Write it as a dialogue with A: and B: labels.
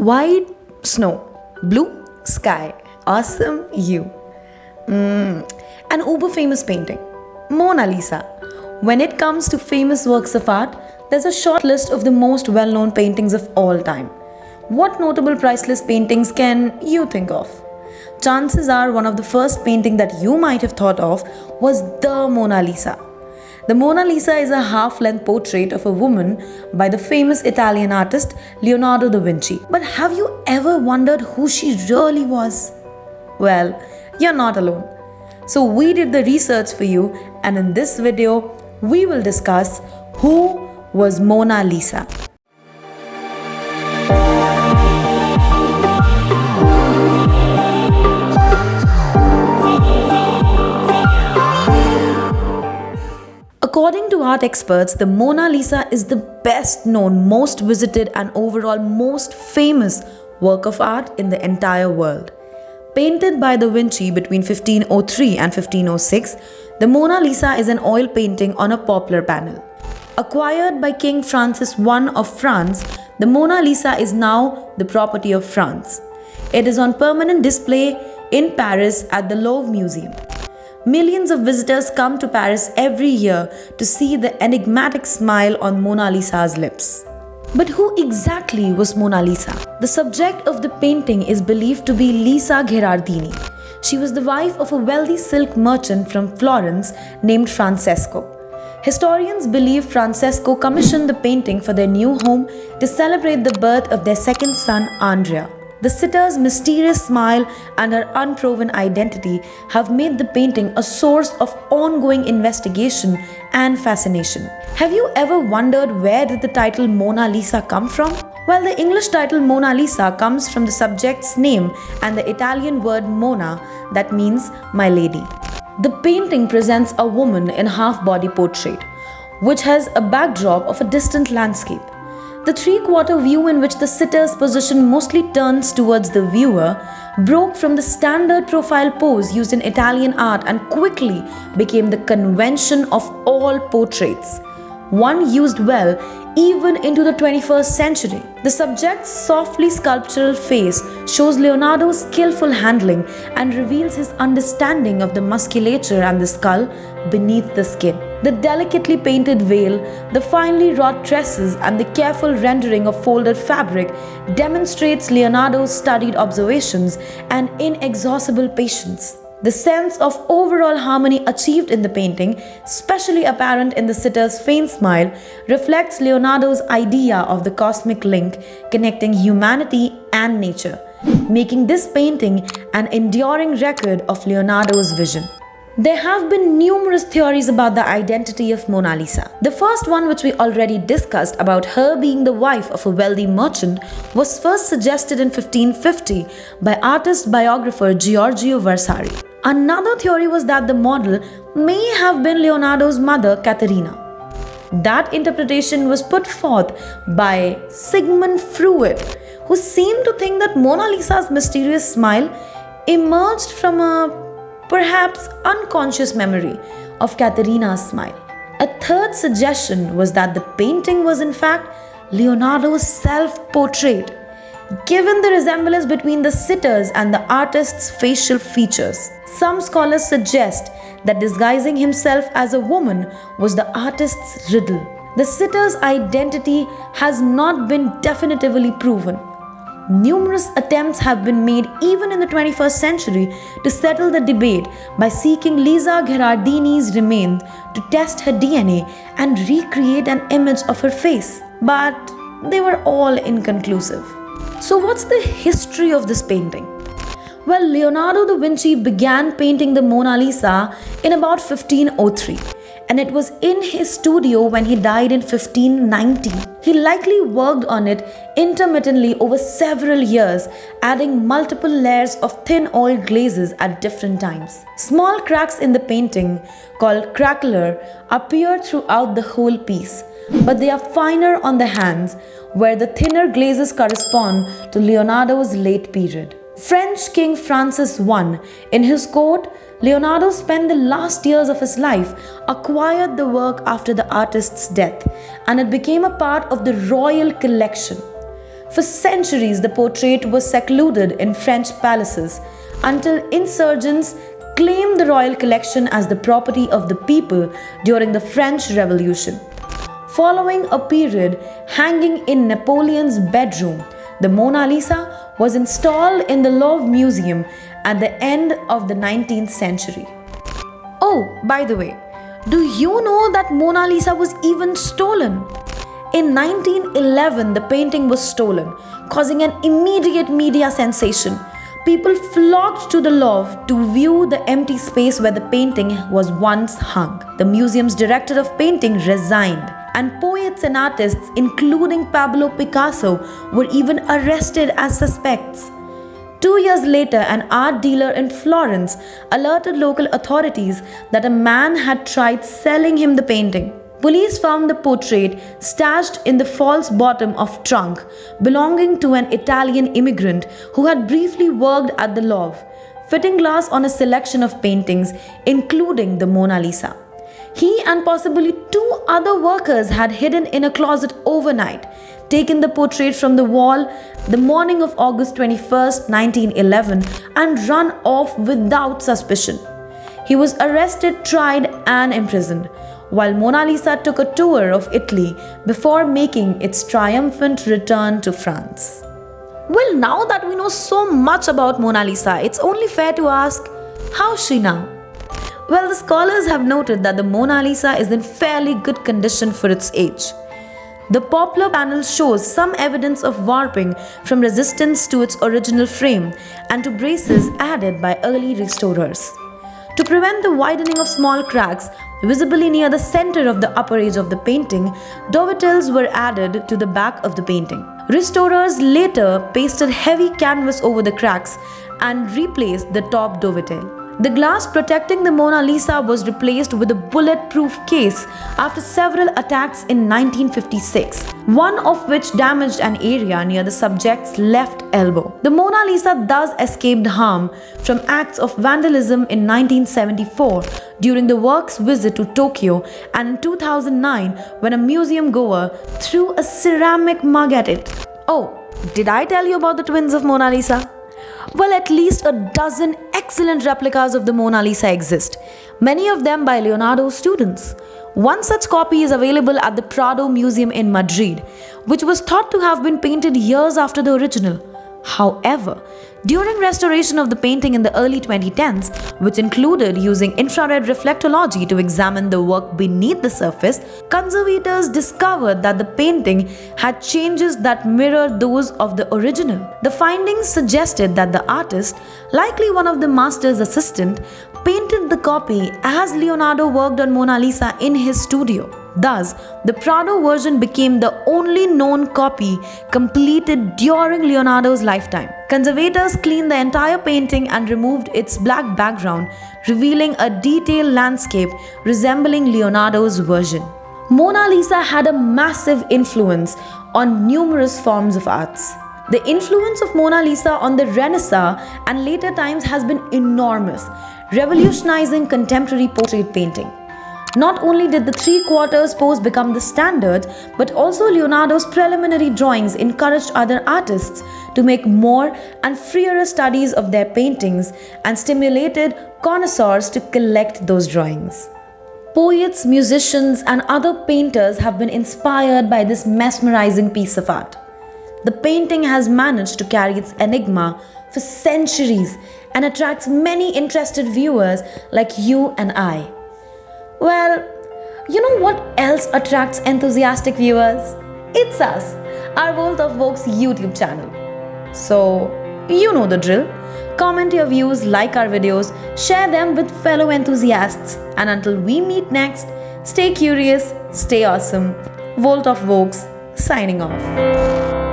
A: White snow, blue sky, awesome you. An uber famous painting, Mona Lisa. When it comes to famous works of art, there's a short list of the most well known paintings of all time. What notable priceless paintings can you think of? Chances are one of the first painting that you might have thought of was the Mona Lisa. The Mona Lisa is a half-length portrait of a woman by the famous Italian artist Leonardo da Vinci. But have you ever wondered who she really was? Well, you're not alone. So we did the research for you, and in this video, we will discuss who was Mona Lisa. According to art experts, the Mona Lisa is the best known, most visited, and overall most famous work of art in the entire world. Painted by Da Vinci between 1503 and 1506, the Mona Lisa is an oil painting on a poplar panel. Acquired by King Francis I of France, the Mona Lisa is now the property of France. It is on permanent display in Paris at the Louvre Museum. Millions of visitors come to Paris every year to see the enigmatic smile on Mona Lisa's lips. But who exactly was Mona Lisa? The subject of the painting is believed to be Lisa Gherardini. She was the wife of a wealthy silk merchant from Florence named Francesco. Historians believe Francesco commissioned the painting for their new home to celebrate the birth of their second son, Andrea. The sitter's mysterious smile and her unproven identity have made the painting a source of ongoing investigation and fascination. Have you ever wondered where did the title Mona Lisa come from? Well, the English title Mona Lisa comes from the subject's name and the Italian word Mona, that means my lady. The painting presents a woman in half-body portrait, which has a backdrop of a distant landscape. The three-quarter view in which the sitter's position mostly turns towards the viewer broke from the standard profile pose used in Italian art and quickly became the convention of all portraits, one used well even into the 21st century. The subject's softly sculptural face shows Leonardo's skillful handling and reveals his understanding of the musculature and the skull beneath the skin. The delicately painted veil, the finely wrought tresses, and the careful rendering of folded fabric demonstrates Leonardo's studied observations and inexhaustible patience. The sense of overall harmony achieved in the painting, especially apparent in the sitter's faint smile, reflects Leonardo's idea of the cosmic link connecting humanity and nature, making this painting an enduring record of Leonardo's vision. There have been numerous theories about the identity of Mona Lisa. The first one, which we already discussed, about her being the wife of a wealthy merchant, was first suggested in 1550 by artist biographer Giorgio Vasari. Another theory was that the model may have been Leonardo's mother, Caterina. That interpretation was put forth by Sigmund Freud, who seemed to think that Mona Lisa's mysterious smile emerged from a perhaps unconscious memory of Caterina's smile. A third suggestion was that the painting was in fact Leonardo's self-portrait, given the resemblance between the sitter's and the artist's facial features. Some scholars suggest that disguising himself as a woman was the artist's riddle. The sitter's identity has not been definitively proven. Numerous attempts have been made even in the 21st century to settle the debate by seeking Lisa Gherardini's remains to test her DNA and recreate an image of her face. But they were all inconclusive. So what's the history of this painting? Well, Leonardo da Vinci began painting the Mona Lisa in about 1503. And it was in his studio when he died in 1590. He likely worked on it intermittently over several years, adding multiple layers of thin oil glazes at different times. Small cracks in the painting, called craquelure, appear throughout the whole piece, but they are finer on the hands, where the thinner glazes correspond to Leonardo's late period. French King Francis I, in his court, Leonardo spent the last years of his life, acquired the work after the artist's death, and it became a part of the royal collection. For centuries, the portrait was secluded in French palaces until insurgents claimed the royal collection as the property of the people during the French Revolution. Following a period hanging in Napoleon's bedroom, the Mona Lisa was installed in the Louvre Museum at the end of the 19th century. Oh, by the way, do you know that Mona Lisa was even stolen? In 1911, the painting was stolen, causing an immediate media sensation. People flocked to the Louvre to view the empty space where the painting was once hung. The museum's director of painting resigned, and poets and artists, including Pablo Picasso, were even arrested as suspects. 2 years later, an art dealer in Florence alerted local authorities that a man had tried selling him the painting. Police found the portrait stashed in the false bottom of trunk belonging to an Italian immigrant who had briefly worked at the Louvre, fitting glass on a selection of paintings, including the Mona Lisa. He and possibly 2 other workers had hidden in a closet overnight, taken the portrait from the wall the morning of August 21st, 1911, and run off without suspicion. He was arrested, tried, and imprisoned, while Mona Lisa took a tour of Italy before making its triumphant return to France. Well, now that we know so much about Mona Lisa, it's only fair to ask, how's she now? Well, the scholars have noted that the Mona Lisa is in fairly good condition for its age. The poplar panel shows some evidence of warping from resistance to its original frame and to braces added by early restorers. To prevent the widening of small cracks visibly near the center of the upper edge of the painting, dovetails were added to the back of the painting. Restorers later pasted heavy canvas over the cracks and replaced the top dovetail. The glass protecting the Mona Lisa was replaced with a bulletproof case after several attacks in 1956, one of which damaged an area near the subject's left elbow. The Mona Lisa thus escaped harm from acts of vandalism in 1974 during the work's visit to Tokyo, and in 2009 when a museum goer threw a ceramic mug at it. Oh, did I tell you about the twins of Mona Lisa? Well, at least a dozen excellent replicas of the Mona Lisa exist, many of them by Leonardo's students. One such copy is available at the Prado Museum in Madrid, which was thought to have been painted years after the original. However, during restoration of the painting in the early 2010s, which included using infrared reflectology to examine the work beneath the surface, conservators discovered that the painting had changes that mirrored those of the original. The findings suggested that the artist, likely one of the master's assistants, painted the copy as Leonardo worked on Mona Lisa in his studio. Thus, the Prado version became the only known copy completed during Leonardo's lifetime. Conservators cleaned the entire painting and removed its black background, revealing a detailed landscape resembling Leonardo's version. Mona Lisa had a massive influence on numerous forms of arts. The influence of Mona Lisa on the Renaissance and later times has been enormous, revolutionizing contemporary portrait painting. Not only did the three-quarters pose become the standard, but also Leonardo's preliminary drawings encouraged other artists to make more and freer studies of their paintings and stimulated connoisseurs to collect those drawings. Poets, musicians, and other painters have been inspired by this mesmerizing piece of art. The painting has managed to carry its enigma for centuries and attracts many interested viewers like you and I. Well, you know what else attracts enthusiastic viewers? It's us, our World of Vogue's YouTube channel. So, you know the drill. Comment your views, like our videos, share them with fellow enthusiasts, and until we meet next, stay curious, stay awesome. World of Vogue's signing off.